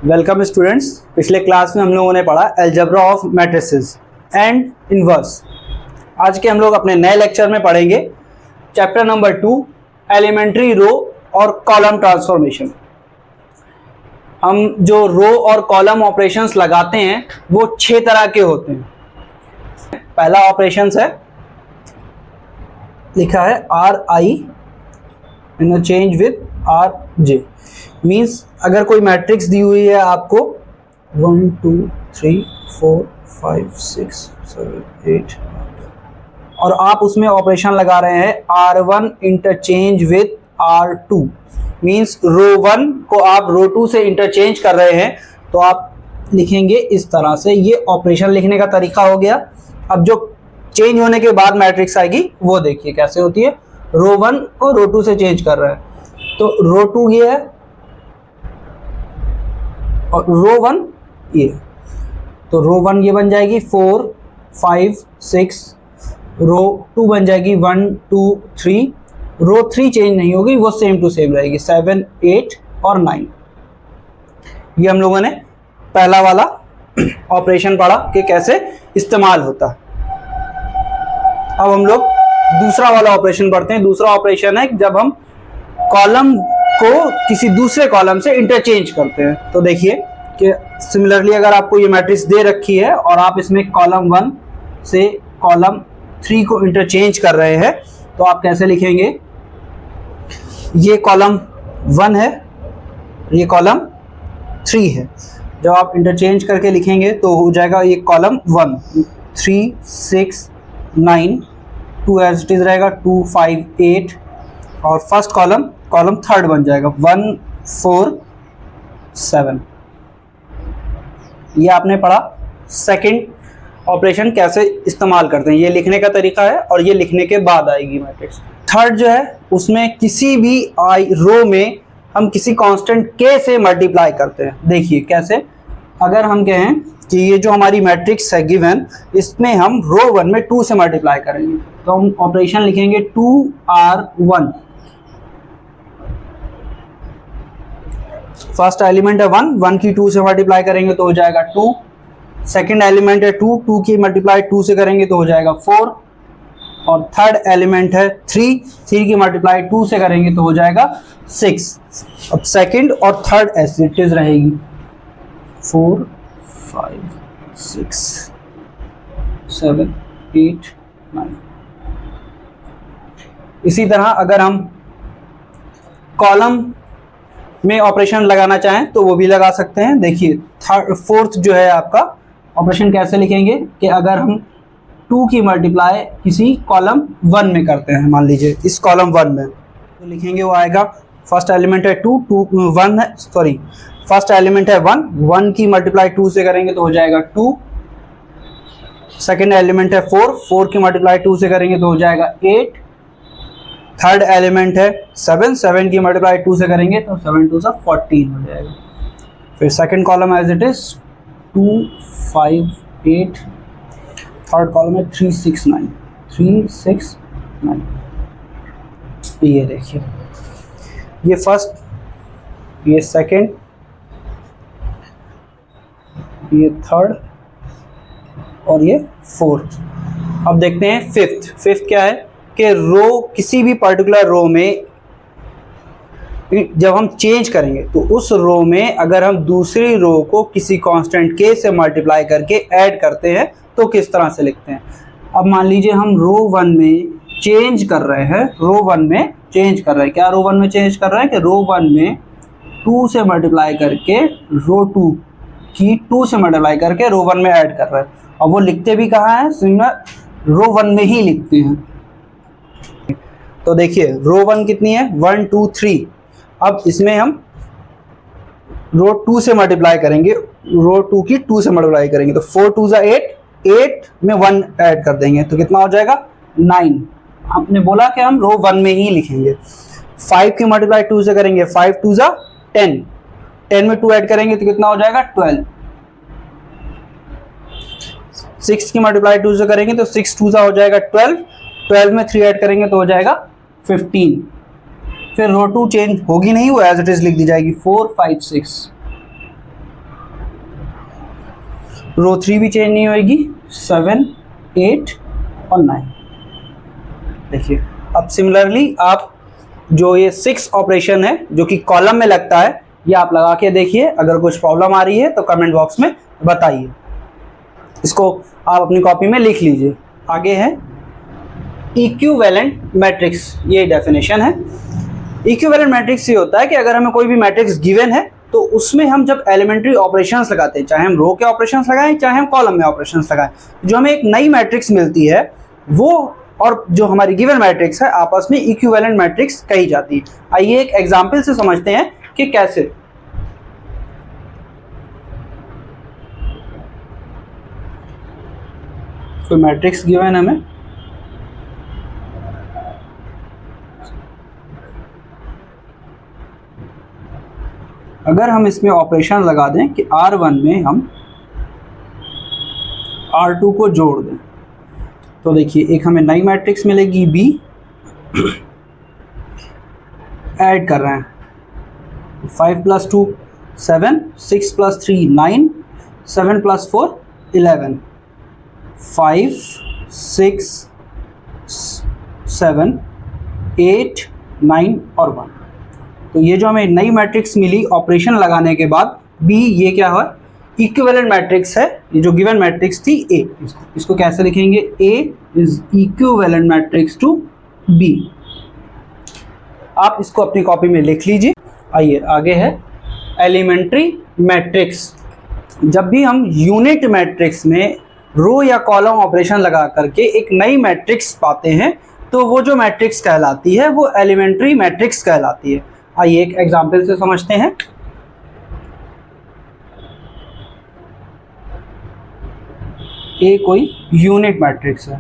Welcome students. पिछले class में हम लोगों ने पढ़ा algebra of matrices and inverse. आज के हम लोग अपने नए लेक्चर में पढ़ेंगे चैप्टर नंबर 2 एलिमेंट्री रो और कॉलम ट्रांसफॉर्मेशन। हम जो रो और कॉलम ऑपरेशंस लगाते हैं वो 6 तरह के होते हैं। पहला ऑपरेशंस है, लिखा है RI interchange with RJ। Means अगर कोई मैट्रिक्स दी हुई है आपको 1 2 3 4 5 6 7 8 और आप उसमें ऑपरेशन लगा रहे हैं R1 interchange with R2, means रो 1 को आप रो 2 से इंटरचेंज कर रहे हैं तो आप लिखेंगे इस तरह से। ये ऑपरेशन लिखने का तरीका हो गया। अब जो चेंज होने के बाद मैट्रिक्स आएगी वो देखिए कैसे होती है। रो 1 को रो 2 से चेंज कर रहा है तो रो 2 ये है और रो 1 ये, तो रो 1 ये बन जाएगी 4 5 6, रो 2 बन जाएगी 1 2 3, रो 3 चेंज नहीं होगी, वो सेम टू सेम रहेगी 7 8 और 9। ये हम लोगों ने पहला वाला ऑपरेशन पढ़ा कि कैसे इस्तेमाल होता है। अब हम लोग दूसरा वाला ऑपरेशन पढ़ते हैं। दूसरा ऑपरेशन है जब हम कॉलम को किसी दूसरे कॉलम से इंटरचेंज करते हैं। तो देखिए कि सिमिलरली अगर आपको ये मैट्रिक्स दे रखी है और आप इसमें कॉलम 1 से कॉलम 3 को इंटरचेंज कर रहे हैं तो आप कैसे लिखेंगे। ये कॉलम 1 है, ये कॉलम 3 है। जब आप इंटरचेंज करके लिखेंगे तो हो जाएगा ये कॉलम 1 3 6 9, 2 एज इट इज रहेगा 2 5 8 और फर्स्ट कॉलम थर्ड बन जाएगा 1 4 7। ये आपने पढ़ा। सेकंड ऑपरेशन कैसे इस्तेमाल करते हैं, ये लिखने का तरीका है और ये लिखने के बाद आएगी मैट्रिक्स। थर्ड जो है उसमें किसी भी रो में हम किसी कांस्टेंट k से मल्टीप्लाई करते हैं। देखिए कैसे। अगर हम कहें कि ये जो हमारी मैट्रिक्स है गिवन, इसमें हम रो 1 में 2 से मल्टीप्लाई करेंगे तो हम ऑपरेशन लिखेंगे 2R1। फर्स्ट एलिमेंट है 1, 1 की 2 से मल्टीप्लाई करेंगे तो हो जाएगा 2। सेकंड एलिमेंट है 2, 2 की मल्टीप्लाई 2 से करेंगे तो हो जाएगा 4 और थर्ड एलिमेंट है 3, 3 की मल्टीप्लाई 2 से करेंगे तो हो जाएगा 6। अब सेकंड और थर्ड एज इट इज रहेगी 4 5 6 7 8 9। इसी तरह अगर हम कॉलम में ऑपरेशन लगाना चाहें तो वो भी लगा सकते हैं। देखिए फोर्थ जो है आपका ऑपरेशन कैसे लिखेंगे कि अगर हम 2 की मल्टीप्लाई किसी कॉलम 1 में करते हैं, मान लीजिए इस कॉलम 1 में, तो लिखेंगे वो आएगा फर्स्ट एलिमेंट है 2 1 है, सॉरी फर्स्ट एलिमेंट है 1, 1 की मल्टीप्लाई 2 से करेंगे तो हो जाएगा 2। सेकेंड एलिमेंट है 4, 4 की मल्टीप्लाई 2 से करेंगे तो हो जाएगा 8। थर्ड एलिमेंट है 7, 7 की मल्टीप्लाई 2 से करेंगे तो 7 2 14 हो जाएगा। फिर second column as it is 2 5 8, third column है 3 6 9, 3 6 9। ये देखिए, ये फर्स्ट, ये सेकंड, ये थर्ड और ये फोर्थ। अब देखते हैं फिफ्थ क्या है कि रो, किसी भी पर्टिकुलर रो में जब हम चेंज करेंगे तो उस रो में अगर हम दूसरी रो को किसी कांस्टेंट k से मल्टीप्लाई करके ऐड करते हैं तो किस तरह से लिखते हैं। अब मान लीजिए हम रो 1 में चेंज कर रहे हैं, रो 1 में चेंज कर रहे हैं। क्या रो 1 में चेंज कर रहे हैं कि रो 1 में 2 से मल्टीप्लाई करके रो 2 की 2 से मल्टीप्लाई करके रो 1 में ऐड कर रहे हैं। और वो लिखते भी कहाँ है, सिमिलर रो 1 में ही लिखते हैं। तो देखिए रो 1 कितनी है 1 2 3। अब इसमें हम रो 2 से मल्टीप्लाई करेंगे, रो 2 की 2 से मल्टीप्लाई करेंगे तो 4 2 8, 8 में 1 ऐड कर देंगे तो कितना हो जाएगा 9। हमने बोला कि हम रो 1 में ही लिखेंगे। 5 की मल्टीप्लाई 2 से करेंगे 5 2 10, 10 में 2 ऐड करेंगे तो कितना हो जाएगा 12। 6 की मल्टीप्लाई 2 से करेंगे तो 6 2 हो जाएगा 12, 12 में 3 ऐड करेंगे तो हो जाएगा 15। फिर रो 2 चेंज होगी नहीं, वो एज इट इज लिख दी जाएगी 4 5 6। रो 3 भी चेंज नहीं होगी, 7, 8 और 9। देखिए अब सिमिलरली आप जो ये 6 ऑपरेशन है जो कि कॉलम में लगता है, ये आप लगा के देखिए। अगर कुछ प्रॉब्लम आ रही है तो कमेंट बॉक्स में बताइए। इसको आप अपनी कॉपी में लिख लीजिए। आगे है इक्विवेलेंट मैट्रिक्स, ये डेफिनेशन है। इक्विवेलेंट मैट्रिक्स ये होता है कि अगर हमें कोई भी मैट्रिक्स गिवन है तो उसमें हम जब एलिमेंट्री ऑपरेशंस लगाते हैं, चाहे हम रो के ऑपरेशंस लगाएं चाहे हम कॉलम में ऑपरेशंस लगाएं, जो हमें एक नई मैट्रिक्स मिलती है वो और जो हमारी गिवन मैट्रिक्स है आपस में इक्विवेलेंट मैट्रिक्स कही जाती है। आइए एक एग्जांपल से समझते हैं कि कैसे। कोई मैट्रिक्स गिवन है हमें, अगर हम इसमें ऑपरेशन लगा दें कि R1 में हम R2 को जोड़ दें तो देखिए एक हमें नई मैट्रिक्स मिलेगी B। ऐड कर रहे हैं 5 + 2 7, 6 + 3 9, 7 + 4 11, 5 6 7 8 9 और 1। तो ये जो हमें नई मैट्रिक्स मिली ऑपरेशन लगाने के बाद B, ये क्या है, इक्विवेलेंट मैट्रिक्स है। ये जो गिवन मैट्रिक्स थी A, इसको कैसे लिखेंगे, A is equivalent matrix to B। आप इसको अपनी कॉपी में लिख लीजिए। आइए आगे है एलिमेंट्री मैट्रिक्स। जब भी हम यूनिट मैट्रिक्स में रो या कॉलम ऑपरेशन लगा करके एक नई मैट्रिक्स पाते हैं तो वो जो मैट्रिक्स कहलाती है वो एलिमेंट्री मैट्रिक्स कहलाती है। आइए एक एग्जांपल से समझते हैं। ए कोई यूनिट मैट्रिक्स है,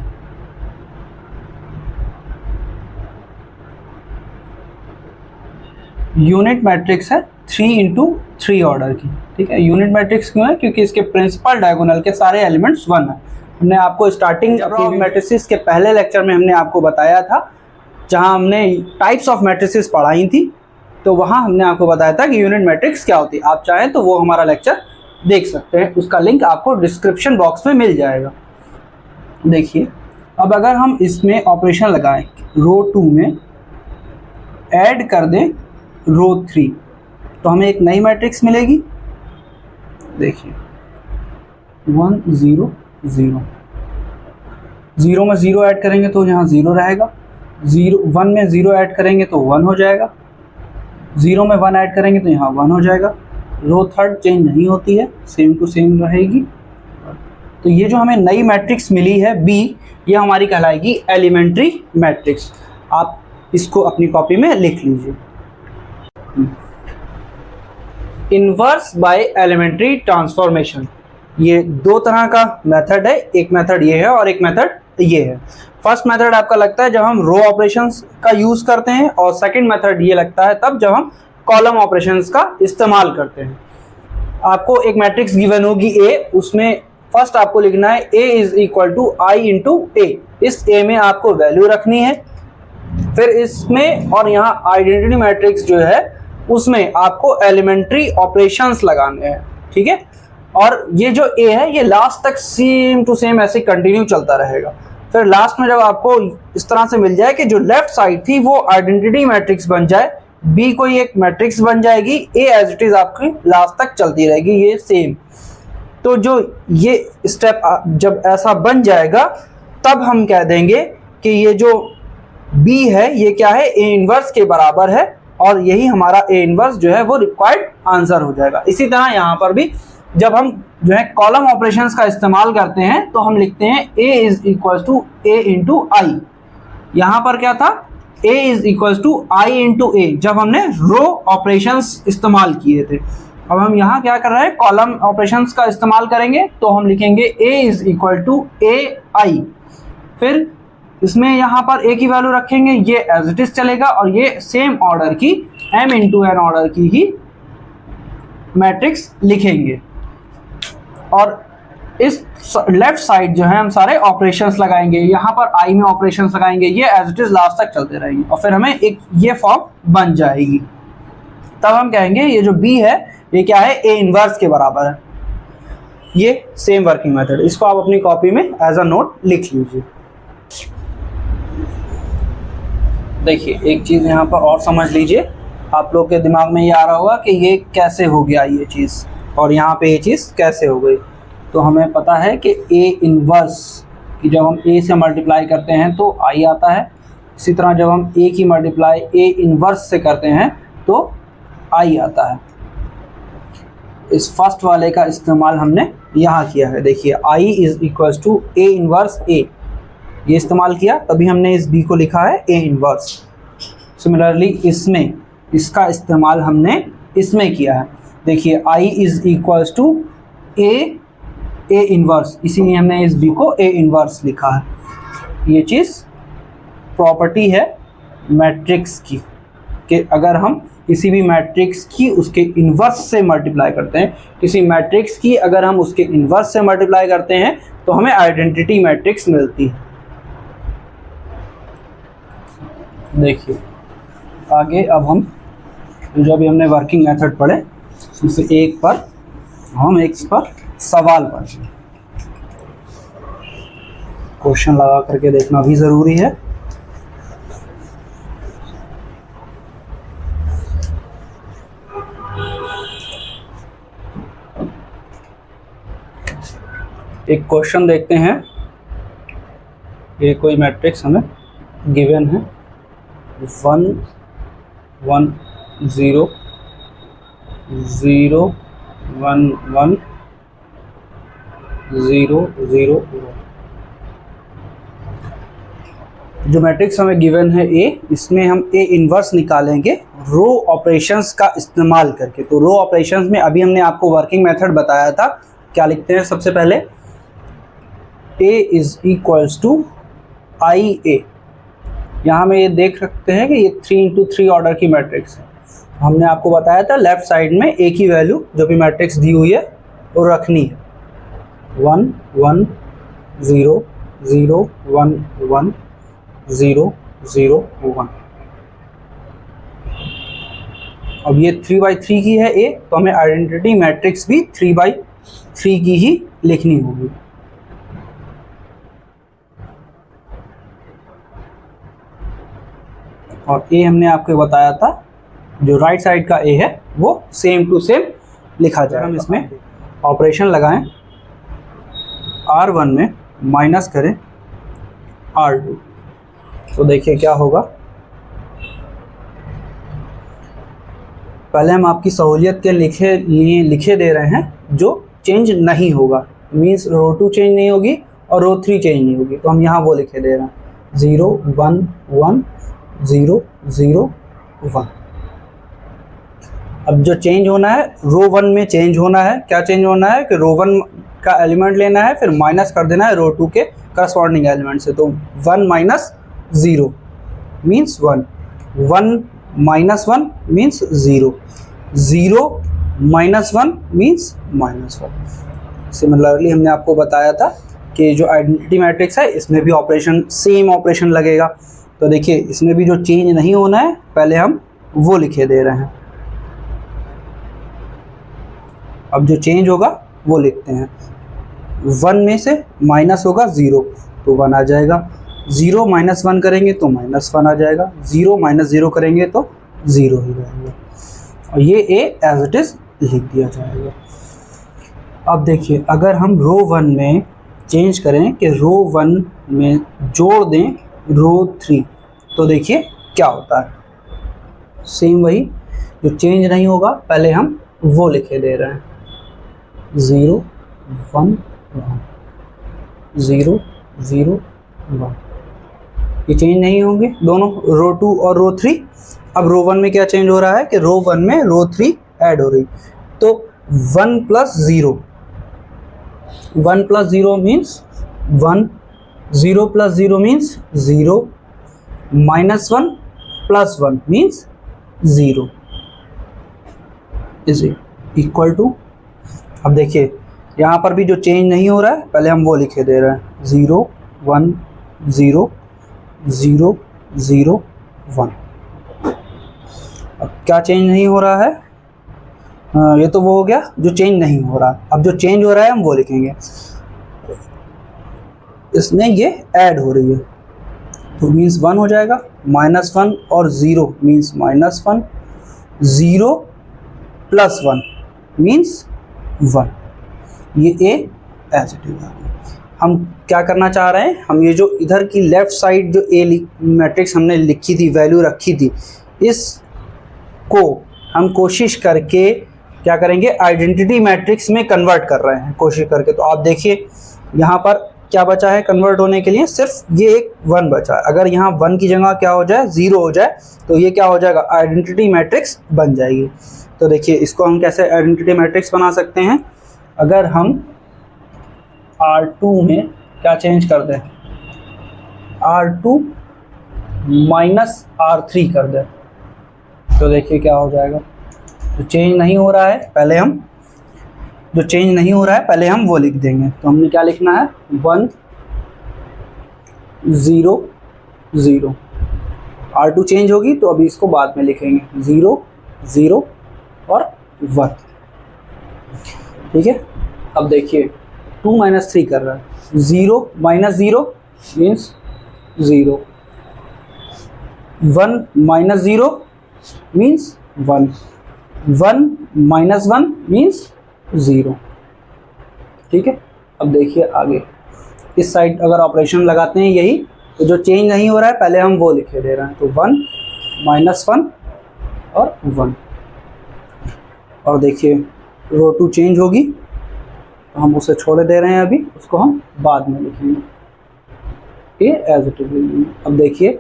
यूनिट मैट्रिक्स है 3 × 3 ऑर्डर की। ठीक है, यूनिट मैट्रिक्स क्यों है, क्योंकि इसके प्रिंसिपल डायगोनल के सारे एलिमेंट्स 1 है। हमने आपको स्टार्टिंग मैट्रिसेस के पहले लेक्चर में हमने आपको बताया था, जहां हमने टाइप्स ऑफ मैट्रिसेस पढ़ाई थी, तो वहां हमने आपको बताया था कि यूनिट मैट्रिक्स क्या होती है। आप चाहें तो वो हमारा लेक्चर देख सकते हैं, उसका लिंक आपको डिस्क्रिप्शन बॉक्स में मिल जाएगा। देखिए अब अगर हम इसमें ऑपरेशन लगाएं, रो 2 में ऐड कर दें रो 3 तो हमें एक नई मैट्रिक्स मिलेगी। देखिए 1 0 0, 0 में 0 ऐड करेंगे तो यहाँ 0 रहेगा, 1 में 0 ऐड करेंगे तो 1 हो जाएगा, 0 में 1 ऐड करेंगे तो यहाँ 1 हो जाएगा। रो 3 चेंज नहीं होती है, सेम टू सेम रहेगी। तो ये जो हमें नई मैट्रिक्स मिली है B, ये हमारी कहलाएगी एलिमेंट्री मैट्रिक्स। आप इसको अपनी कॉपी में लिख लीजिए। इनवर्स बाय एलिमेंट्री ट्रांसफॉर्मेशन, ये दो तरह का मेथड है, एक मेथड ये है और एक मेथड ये है। फर्स्ट मेथड आपका लगता है जब हम रो ऑपरेशंस का यूज़ करते हैं, और सेकंड मेथड ये लगता है तब जब हम कॉलम ऑपरेशंस का इस्तेमाल करते हैं। आपको एक मैट्रिक्स गिवन होगी A, उसमें फर्स्ट आपको लिखना है A is equal to I into A। इस A में आपको वैल्यू रखनी है, फिर इसमें और यहाँ आइडेंटिटी मैट्रिक्स जो है उसमें आपको एलिमेंट्री ऑपरेशंस लगाने हैं। ठीक है, और ये जो A है ये लास्ट तक सेम टू सेम ऐसे कंटिन्यू चलता रहेगा। फिर लास्ट में जब आपको इस तरह से मिल जाए कि जो लेफ्ट साइड थी वो आइडेंटिटी मैट्रिक्स बन जाए, B कोई एक मैट्रिक्स बन जाएगी, A एज इट इज आपकी लास्ट तक चलती रहेगी ये सेम। तो जो ये स्टेप जब ऐसा बन जाएगा तब हम कह देंगे कि ये जो B है ये क्या है, A इनवर्स के बराबर है, और यही हमारा A इनवर्स जो है वो रिक्वायर्ड आंसर हो जाएगा। इसी तरह यहाँ पर भी जब हम जो है कॉलम ऑपरेशंस का इस्तेमाल करते हैं तो हम लिखते हैं A is equal to A into I। यहाँ पर क्या था, A is equal to I into A, जब हमने रो ऑपरेशंस इस्तेमाल किए थे। अब हम यहाँ क्या कर रहे हैं, कॉलम ऑपरेशंस का इस्तेमाल करेंगे तो हम लिखेंगे A is equal to AI। फिर इसमें यहाँ पर A की वैल्यू रखेंगे, ये एज इट इज चलेगा, और ये सेम ऑर्डर की M इंटू N ऑर्डर की ही मैट्रिक्स लिखेंगे। और इस लेफ्ट साइड जो है हम सारे ऑपरेशंस लगाएंगे, यहाँ पर I में ऑपरेशंस लगाएंगे, ये एज इट इज लास्ट तक चलते रहेंगे, और फिर हमें एक ये फॉर्म बन जाएगी। तब हम कहेंगे ये जो B है ये क्या है, A इनवर्स के बराबर है। ये सेम वर्किंग मेथड, इसको आप अपनी कॉपी में एज अ नोट लिख लीजिए। देखिए एक चीज़ यहाँ पर और समझ लीजिए, आप लोग के दिमाग में ये आ रहा होगा कि ये कैसे हो गया ये चीज़, और यहाँ पे ये चीज़ कैसे हो गई। तो हमें पता है कि ए इन्वर्स कि जब हम ए से मल्टीप्लाई करते हैं तो आई आता है, इसी तरह जब हम ए की मल्टीप्लाई ए इन्वर्स से करते हैं तो आई आता है। इस फर्स्ट वाले का इस्तेमाल हमने यहाँ किया है। देखिए I is equals to A inverse A, ये इस्तेमाल किया तभी हमने इस बी को लिखा है ए इन्वर्स। सिमिलरली इसमें इसका इस्तेमाल हमने इसमें किया है। देखिए I is equals to A inverse, इसीलिए हमने इस बी को ए इन्वर्स लिखा है। ये चीज़ प्रॉपर्टी है मैट्रिक्स की कि अगर हम किसी भी मैट्रिक्स की उसके इन्वर्स से मल्टीप्लाई करते हैं, किसी मैट्रिक्स की अगर हम उसके इन्वर्स से मल्टीप्लाई करते हैं तो हमें आइडेंटिटी मैट्रिक्स मिलती है। देखिए आगे अब हम जो भी हमने वर्किंग मेथड पढ़े उसमें एक पर सवाल पढ़ें। क्वेश्चन लगा करके देखना भी ज़रूरी है। एक क्वेश्चन देखते हैं। ये कोई मैट्रिक्स हमें गिवन है 1 1 0 0 1 1 0 0 1। जो मैट्रिक्स हमें गिवन है ए, इसमें हम ए इन्वर्स निकालेंगे रो ऑपरेशंस का इस्तेमाल करके। तो रो ऑपरेशंस में अभी हमने आपको वर्किंग मेथड बताया था। क्या लिखते हैं सबसे पहले, ए इज इक्वल्स टू आई ए। यहाँ में ये देख सकते हैं कि ये 3 into 3 ऑर्डर की मैट्रिक्स है। हमने आपको बताया था लेफ्ट साइड में ए की वैल्यू जो भी मैट्रिक्स दी हुई है वो रखनी है। 1 1 0 0 1 1 0 0 1। अब ये 3/3 की है ए, तो हमें आइडेंटिटी मैट्रिक्स भी 3/3 की ही लिखनी होगी। और ए हमने आपको बताया था जो राइट साइड का ए है वो सेम टू सेम लिखा जाए। हम इसमें ऑपरेशन लगाएं, R1 में माइनस करें R2, तो देखिए क्या होगा। पहले हम आपकी सहूलियत के लिए लिखे दे रहे हैं जो चेंज नहीं होगा, मीन्स रो 2 चेंज नहीं होगी और रो 3 चेंज नहीं होगी, तो हम यहाँ वो लिखे दे रहे हैं 0 1 1 0 0 1। अब जो चेंज होना है रो 1 में चेंज होना है। क्या चेंज होना है कि रो 1 का एलिमेंट लेना है, फिर माइनस कर देना है रो 2 के करस्पॉन्डिंग एलिमेंट से। तो 1 minus 0 means 1, 1 minus 1 means 0, 0 minus 1 means minus 1। Similarly हमने आपको बताया था कि जो आइडेंटिटी मैट्रिक्स है इसमें भी ऑपरेशन सेम ऑपरेशन लगेगा। तो देखिए इसमें भी जो चेंज नहीं होना है पहले हम वो लिखे दे रहे हैं। अब जो चेंज होगा वो लिखते हैं। 1 में से माइनस होगा 0 तो 1 आ जाएगा, 0 माइनस 1 करेंगे तो माइनस 1 आ जाएगा, 0 माइनस 0 करेंगे तो 0 ही रहेगा, और ये ए एज इट इज़ लिख दिया जाएगा। अब देखिए अगर हम रो 1 में चेंज करें कि रो 1 में जोड़ दें रो 3, तो देखिए क्या होता है। सेम वही जो चेंज नहीं होगा पहले हम वो लिखे दे रहे हैं 0 1 1 0 0 1। ये चेंज नहीं होंगे दोनों रो 2 और रो 3। अब रो 1 में क्या चेंज हो रहा है कि रो 1 में रो 3 ऐड हो रही, तो 1 plus 0, 1 plus 0 means 1, 0 plus 0 means 0, minus 1 plus 1 means 0 is equal to. अब देखिए यहाँ पर भी जो चेंज नहीं हो रहा है पहले हम वो लिखे दे रहे हैं 0 1 0 0 0 1। अब क्या चेंज नहीं हो रहा है ये तो वो हो गया जो चेंज नहीं हो रहा। अब जो चेंज हो रहा है हम वो लिखेंगे। इसमें ये ऐड हो रही है तो मीन्स 1 हो जाएगा, -1 और 0 मीन्स -1, 0 + 1 मीन्स 1। ये ए एज इट इज। हम क्या करना चाह रहे हैं, हम ये जो इधर की लेफ्ट साइड जो ए मैट्रिक्स हमने लिखी थी, वैल्यू रखी थी, इसको हम कोशिश करके क्या करेंगे, आइडेंटिटी मैट्रिक्स में कन्वर्ट कर रहे हैं कोशिश करके। तो आप देखिए यहाँ पर क्या बचा है कन्वर्ट होने के लिए, सिर्फ ये एक 1 बचा है। अगर यहाँ 1 की जगह क्या हो जाए, 0 हो जाए, तो ये क्या हो जाएगा, आइडेंटिटी मैट्रिक्स बन जाएगी। तो देखिए इसको हम कैसे आइडेंटिटी मैट्रिक्स बना सकते हैं। अगर हम R2 में क्या चेंज कर दें, R2 माइनस R3 कर दें, तो देखिए क्या हो जाएगा। जो चेंज नहीं हो रहा है पहले हम वो लिख देंगे। तो हमने क्या लिखना है, 1 0 0। R2 चेंज होगी तो अभी इसको बाद में लिखेंगे, 0 0 और 1। ठीक है। अब देखिए 2 - 3 कर रहा है, 0 - 0 मीन्स 0, 1 - 0 मीन्स 1, 1 - 1 मीन्स 0। ठीक है। अब देखिए आगे इस साइड अगर ऑपरेशन लगाते हैं यही, तो जो चेंज नहीं हो रहा है पहले हम वो लिखे दे रहे हैं। तो 1 - 1 और 1। और देखिए रो 2 चेंज होगी तो हम उसे छोड़ दे रहे हैं, अभी उसको हम बाद में लिखेंगे, ये एज इट इज। अब देखिए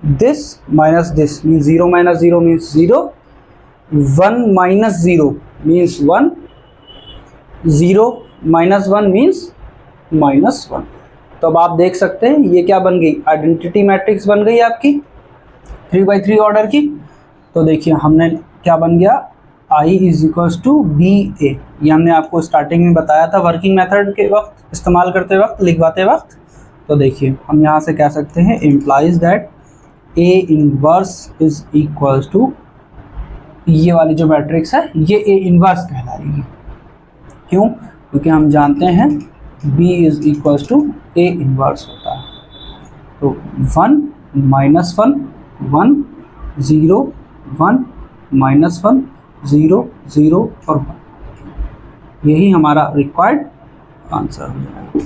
this minus this means 0 - 0 means 0, 1 - 0 means 1, 0 - 1 means -1। तो अब आप देख सकते हैं ये क्या बन गई, आइडेंटिटी मैट्रिक्स बन गई आपकी 3x3 ऑर्डर की। तो देखिए हमने क्या बन गया, I = BA। ये हमने आपको स्टार्टिंग में बताया था वर्किंग मेथड के वक्त, इस्तेमाल करते वक्त, लिखवाते वक्त। तो देखिए हम यहाँ से कह सकते हैं implies that A inverse is equals to, ये वाली जो मैट्रिक्स है ये A इनवर्स कहलाएगी। क्यों? क्योंकि हम जानते हैं B = A इनवर्स होता है। तो 1 - 1 1 0 1 -1 0 0 और 1, यही हमारा रिक्वायर्ड आंसर हो जाएगा।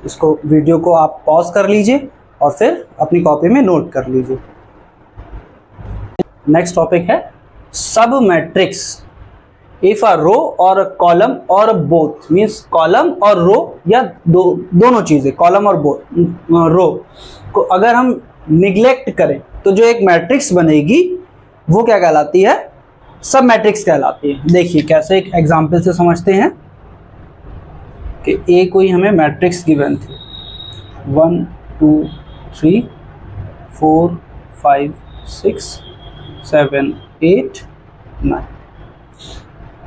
इसको वीडियो को आप पॉज कर लीजिए और फिर अपनी कॉपी में नोट कर लीजिए। नेक्स्ट टॉपिक है सब मैट्रिक्स। इफ अ रो और कॉलम और बोथ मीन्स कॉलम और रो या दोनों चीज़ें, कॉलम और रो को अगर हम निग्लेक्ट करें तो जो एक मैट्रिक्स बनेगी वो क्या कहलाती है, सब मैट्रिक्स कहलाती है। देखिए कैसे, एक एग्जांपल से समझते हैं कि ए कोई हमें मैट्रिक्स गिवन थी, 1 2 3 4 5 6 7 8 9।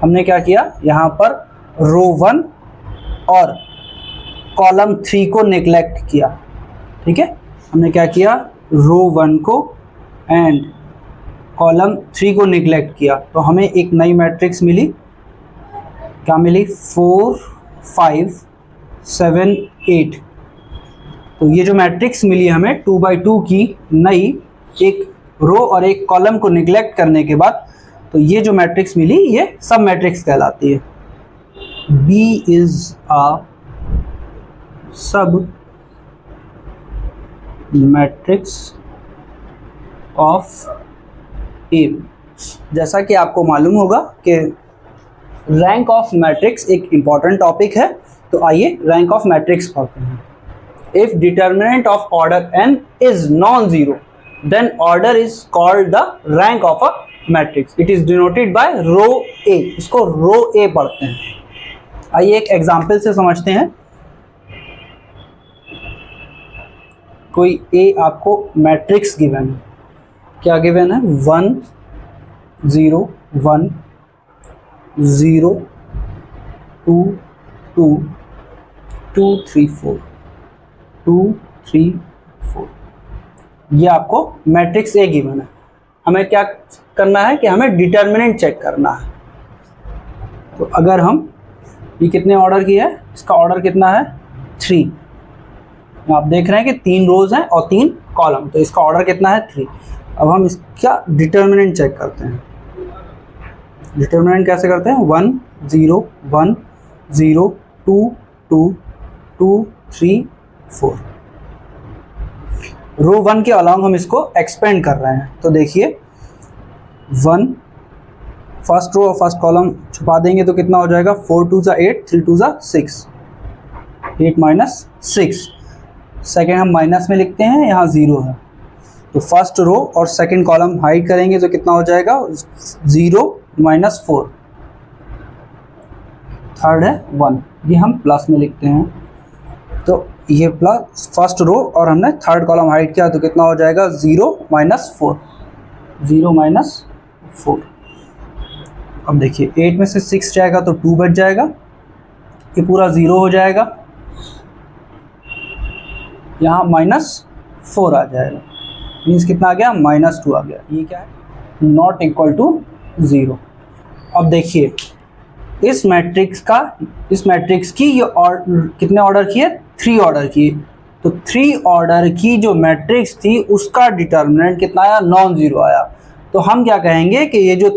हमने क्या किया, यहाँ पर रो 1 और कॉलम 3 को नेग्लेक्ट किया। ठीक है, हमने क्या किया, रो 1 को एंड कॉलम 3 को नेग्लेक्ट किया, तो हमें एक नई मैट्रिक्स मिली। क्या मिली, 4 5 7 8। तो ये जो मैट्रिक्स मिली हमें 2x2 की नई, एक रो और एक कॉलम को निगलेक्ट करने के बाद, तो ये जो मैट्रिक्स मिली ये सब मैट्रिक्स कहलाती है। B इज अ सब मैट्रिक्स ऑफ A। जैसा कि आपको मालूम होगा कि रैंक ऑफ मैट्रिक्स एक इम्पॉर्टेंट टॉपिक है, तो आइए रैंक ऑफ मैट्रिक्स पढ़ते हैं। If determinant of order n is non-zero, then order is called the rank of a matrix. It is denoted by row A. इसको row A पढ़ते हैं। आइए एक एग्जाम्पल से समझते हैं। कोई A आपको मैट्रिक्स गिवन है, क्या गिवन है, 1 0 1 0 2 2 2 3 4 2 3 4, ये आपको मैट्रिक्स ए गिवन है। हमें क्या करना है कि हमें डिटर्मिनेंट चेक करना है। तो अगर हम ये कितने ऑर्डर की है, इसका ऑर्डर कितना है 3, आप देख रहे हैं कि 3 रोज हैं और 3 कॉलम, तो इसका ऑर्डर कितना है 3। अब हम इसका डिटर्मिनेंट चेक करते हैं। डिटर्मिनेंट कैसे करते हैं, 1 0 1 0 2 2 2 3 4। रो 1 के अलॉन्ग हम इसको एक्सपेंड कर रहे हैं। तो देखिए 1 फर्स्ट रो और फर्स्ट कॉलम छुपा देंगे तो कितना हो जाएगा, 4 2 8 3 2 6, 8 माइनस 6। सेकेंड हम माइनस में लिखते हैं, यहाँ 0 है, तो फर्स्ट रो और सेकेंड कॉलम हाइड करेंगे तो कितना हो जाएगा, 0 माइनस 4। थर्ड है 1, ये हम प्लस में लिखते हैं, तो ये प्लस फर्स्ट रो और हमने थर्ड कॉलम हाइड किया तो कितना हो जाएगा, 0 माइनस 4, 0 माइनस 4। अब देखिए 8 में से 6 जाएगा तो 2 बच जाएगा, ये पूरा 0 हो जाएगा, यहाँ माइनस 4 आ जाएगा, मीन्स कितना आ गया, -2 आ गया। ये क्या है, नॉट इक्वल टू 0। अब देखिए इस मैट्रिक्स की ये कितने ऑर्डर की है, 3 ऑर्डर की। तो 3 ऑर्डर की जो मैट्रिक्स थी उसका डिटर्मिनेंट कितना आया, नॉन जीरो आया। तो हम क्या कहेंगे कि ये जो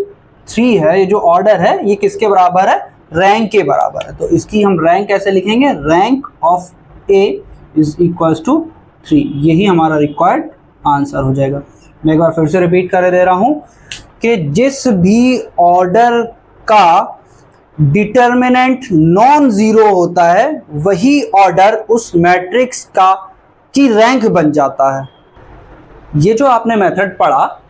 3 है, ये जो ऑर्डर है, ये किसके बराबर है, रैंक के बराबर है। तो इसकी हम रैंक कैसे लिखेंगे, rank of A is equals to 3। यही हमारा रिक्वायर्ड आंसर हो जाएगा। मैं एक बार फिर से रिपीट कर दे रहा हूँ कि जिस भी ऑर्डर का डिटर्मिनेंट नॉन जीरो होता है वही ऑर्डर उस मैट्रिक्स का की रैंक बन जाता है। ये जो आपने मेथड पढ़ा,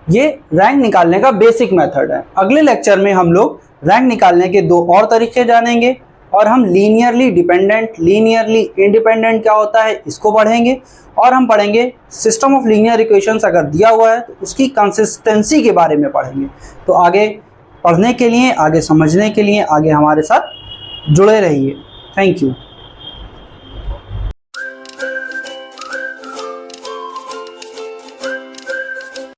ये रैंक निकालने का बेसिक मेथड है। अगले लेक्चर में हम लोग रैंक निकालने के 2 और तरीके जानेंगे और हम लीनियरली डिपेंडेंट, लीनियरली इंडिपेंडेंट क्या होता है इसको पढ़ेंगे, और हम पढ़ेंगे सिस्टम ऑफ लीनियर इक्वेशंस अगर दिया हुआ है तो उसकी कंसिस्टेंसी के बारे में पढ़ेंगे। तो आगे पढ़ने के लिए, आगे समझने के लिए, आगे हमारे साथ जुड़े रहिए। Thank you.